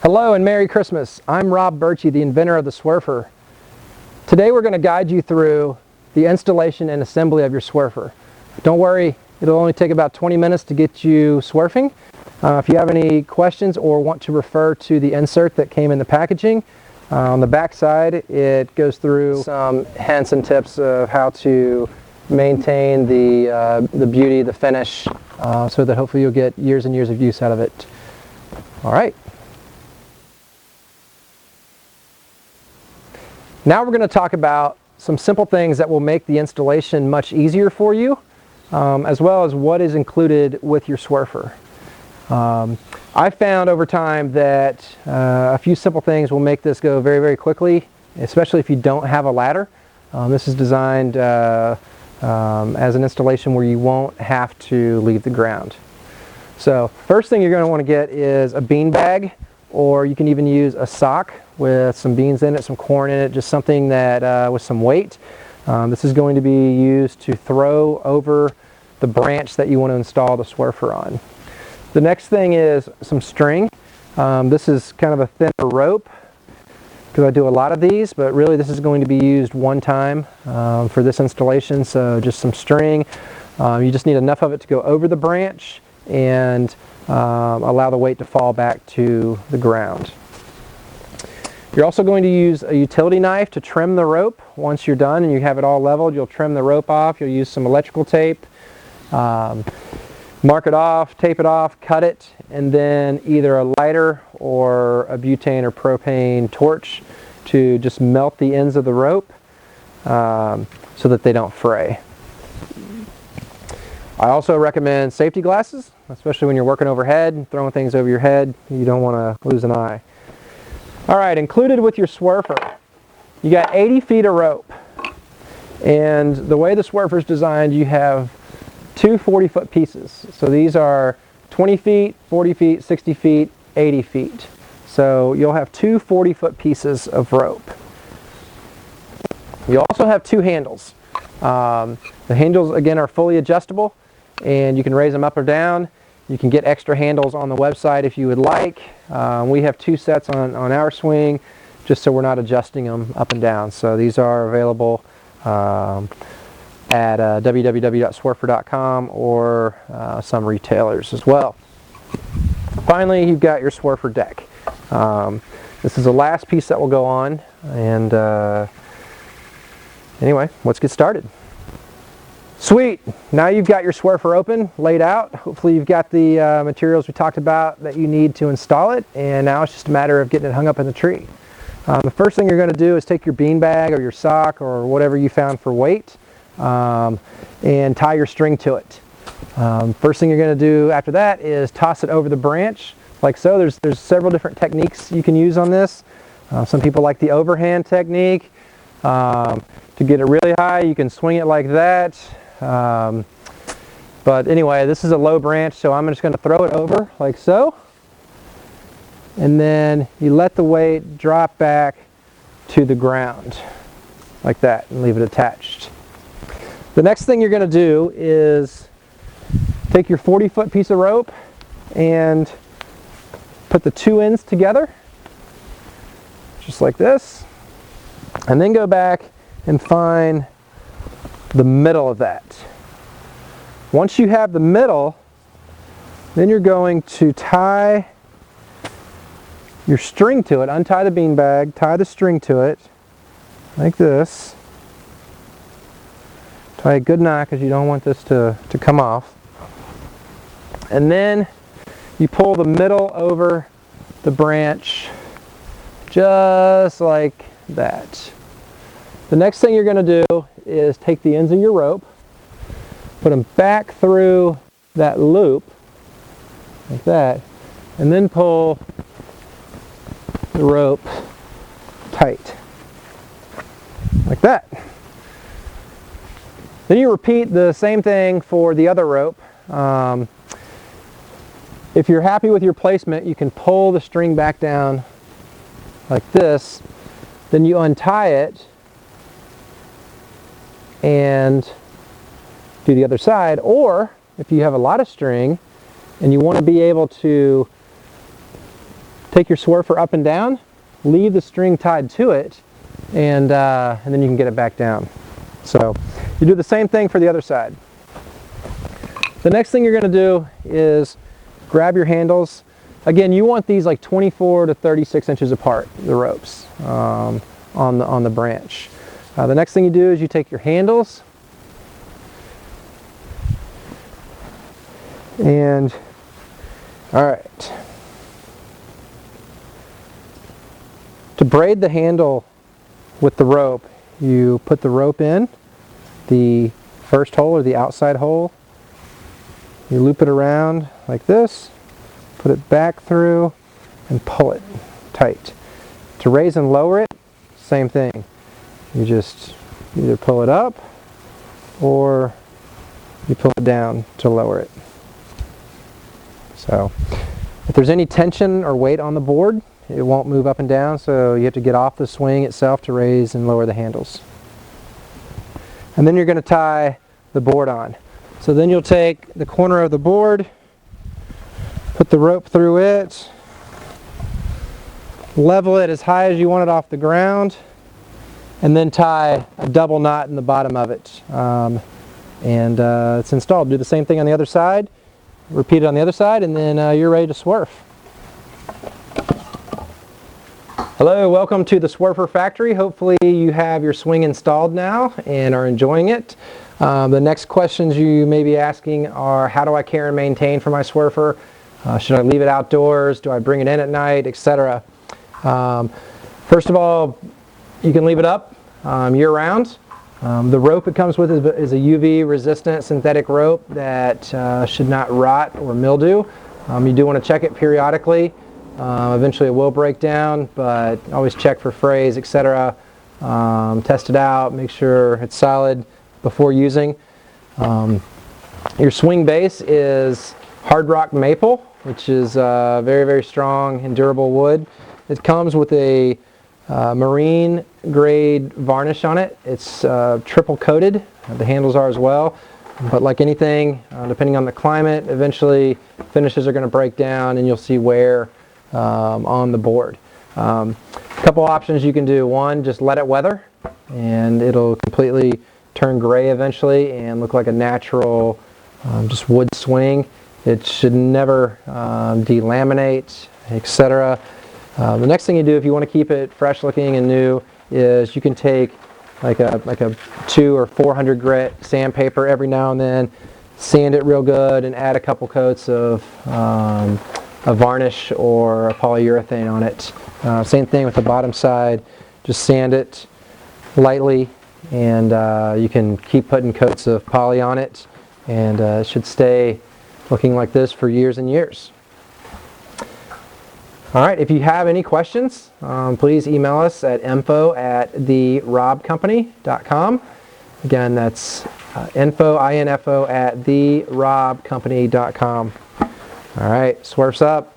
Hello and Merry Christmas. I'm Rob Birchie, the inventor of the Swerfer. Today we're going to guide you through the installation and assembly of your Swerfer. Don't worry, it'll only take about 20 minutes to get you swerfing. If you have any questions or want to refer to the insert that came in the packaging, on the back side it goes through some hints and tips of how to maintain the beauty, the finish, so that hopefully you'll get years and years of use out of it. All right. Now we're going to talk about some simple things that will make the installation much easier for you, as well as what is included with your Swerfer. I found over time that a few simple things will make this go very, very quickly, especially if you don't have a ladder. This is designed as an installation where you won't have to leave the ground. So first thing you're going to want to get is a bean bag, or you can even use a sock with some beans in it, some corn in it, just something that with some weight. This is going to be used to throw over the branch that you want to install the Swerfer on. The next thing is some string. This is kind of a thinner rope because I do a lot of these, but really this is going to be used one time for this installation, so just some string. You just need enough of it to go over the branch and allow the weight to fall back to the ground. You're also going to use a utility knife to trim the rope. Once you're done and you have it all leveled, you'll trim the rope off. You'll use some electrical tape, mark it off, tape it off, cut it, and then either a lighter or a butane or propane torch to just melt the ends of the rope so that they don't fray. I also recommend safety glasses, especially when you're working overhead and throwing things over your head. You don't want to lose an eye. Alright, included with your Swerfer, you got 80 feet of rope. And the way the Swerfer is designed, you have two 40-foot pieces. So these are 20 feet, 40 feet, 60 feet, 80 feet. So you'll have two 40-foot pieces of rope. You also have two handles. The handles, again, are fully adjustable, and you can raise them up or down. You can get extra handles on the website if you would like. We have two sets on our swing, just so we're not adjusting them up and down. So these are available at www.swerfer.com or some retailers as well. Finally, you've got your Swerfer deck. This is the last piece that will go on, and anyway, let's get started. Sweet! Now you've got your Swerfer open, laid out. Hopefully you've got the materials we talked about that you need to install it, and now it's just a matter of getting it hung up in the tree. The first thing you're going to do is take your bean bag or your sock or whatever you found for weight and tie your string to it. First thing you're going to do after that is toss it over the branch like so. There's several different techniques you can use on this. Some people like the overhand technique. To get it really high, you can swing it like that. But anyway, this is a low branch, so I'm just going to throw it over like so. And then you let the weight drop back to the ground like that and leave it attached. The next thing you're going to do is take your 40-foot piece of rope and put the two ends together, just like this, and then go back and find the middle of that. Once you have the middle, then you're going to tie your string to it. Untie the bean bag, tie the string to it like this. Tie a good knot because you don't want this to come off. And then you pull the middle over the branch just like that. The next thing you're going to do is take the ends of your rope, put them back through that loop like that, and then pull the rope tight like that. Then you repeat the same thing for the other rope. If you're happy with your placement, you can pull the string back down like this, then you untie it and do the other side. Or if you have a lot of string and you want to be able to take your Swerfer up and down, leave the string tied to it, and then you can get it back down. So you do the same thing for the other side. The next thing you're going to do is grab your handles. Again, you want these like 24 to 36 inches apart, the ropes on the branch. The next thing you do is you take your handles and all right. To braid the handle with the rope, you put the rope in the first hole or the outside hole. You loop it around like this, put it back through, and pull it tight. To raise and lower it, same thing. You just either pull it up or you pull it down to lower it. So if there's any tension or weight on the board, it won't move up and down, so you have to get off the swing itself to raise and lower the handles. And then you're going to tie the board on. So then you'll take the corner of the board, put the rope through it, level it as high as you want it off the ground, and then tie a double knot in the bottom of it. It's installed. Do the same thing on the other side, repeat it on the other side, and then you're ready to swerve. Hello, welcome to the Swerfer Factory. Hopefully you have your swing installed now and are enjoying it. The next questions you may be asking are, how do I care and maintain for my Swerfer? Should I leave it outdoors? Do I bring it in at night, etc.? First of all, you can leave it up year-round. The rope it comes with is a UV-resistant synthetic rope that should not rot or mildew. You do want to check it periodically. Eventually it will break down, but always check for frays, etc. Test it out, make sure it's solid before using. Your swing base is hard rock maple, which is very, very strong and durable wood. It comes with a marine grade varnish on it. It's triple coated. The handles are as well. But like anything, depending on the climate, eventually finishes are going to break down and you'll see wear on the board. A couple options you can do. One, just let it weather and it'll completely turn gray eventually and look like a natural just wood swing. It should never delaminate, etc. The next thing you do if you want to keep it fresh looking and new is you can take like a 200 or 400 grit sandpaper every now and then, sand it real good and add a couple coats of a varnish or a polyurethane on it. Same thing with the bottom side, just sand it lightly and you can keep putting coats of poly on it and it should stay looking like this for years and years. Alright, if you have any questions, please email us at info@therobcompany.com. Again, that's info at therobcompany.com. Alright, swerves up.